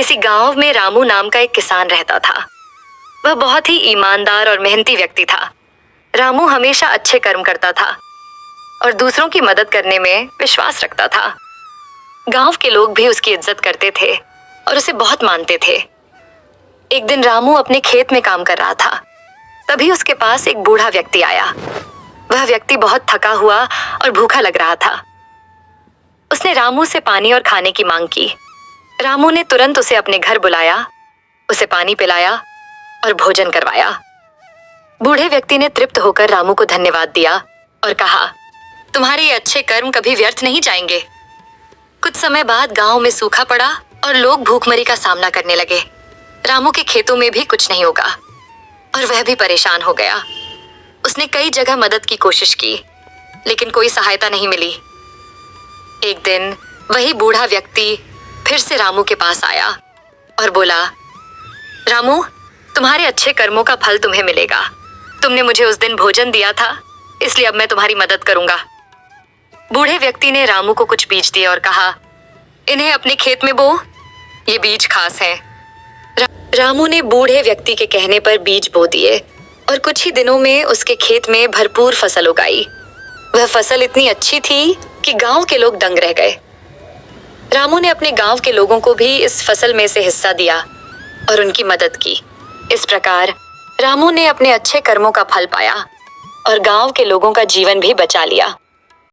किसी गांव में रामू नाम का एक किसान रहता था। वह बहुत ही ईमानदार और मेहनती व्यक्ति था। रामू हमेशा अच्छे कर्म करता था और दूसरों की मदद करने में विश्वास रखता था। गांव के लोग भी उसकी इज्जत करते थे और उसे बहुत मानते थे। एक दिन रामू अपने खेत में काम कर रहा था, तभी उसके पास एक बूढ़ा व्यक्ति आया। वह व्यक्ति बहुत थका हुआ और भूखा लग रहा था। उसने रामू से पानी और खाने की मांग की। रामू ने तुरंत उसे अपने घर बुलाया, उसे पानी पिलाया और भोजन करवाया। बूढ़े व्यक्ति ने तृप्त होकर रामू को धन्यवाद दिया और कहा, तुम्हारे ये अच्छे कर्म कभी व्यर्थ नहीं जाएंगे। कुछ समय बाद गांव में सूखा पड़ा और लोग भूखमरी का सामना करने लगे। रामू के खेतों में भी कुछ नहीं होगा और वह भी परेशान हो गया। उसने कई जगह मदद की कोशिश की, लेकिन कोई सहायता नहीं मिली। एक दिन वही बूढ़ा व्यक्ति फिर से रामू के पास आया और बोला, रामू, तुम्हारे अच्छे कर्मों का फल तुम्हें मिलेगा। तुमने मुझे उस दिन भोजन दिया था, इसलिए अब मैं तुम्हारी मदद करूंगा। बूढ़े व्यक्ति ने रामू को कुछ बीज दिए और कहा, इन्हें अपने खेत में बो, ये बीज खास हैं। रामू ने बूढ़े व्यक्ति के कहने पर बीज बो दिए और कुछ ही दिनों में उसके खेत में भरपूर फसल उगाई। वह फसल इतनी अच्छी थी कि गांव के लोग दंग रह गए। रामू ने अपने गांव के लोगों को भी इस फसल में से हिस्सा दिया और उनकी मदद की। इस प्रकार रामू ने अपने अच्छे कर्मों का फल पाया और गांव के लोगों का जीवन भी बचा लिया।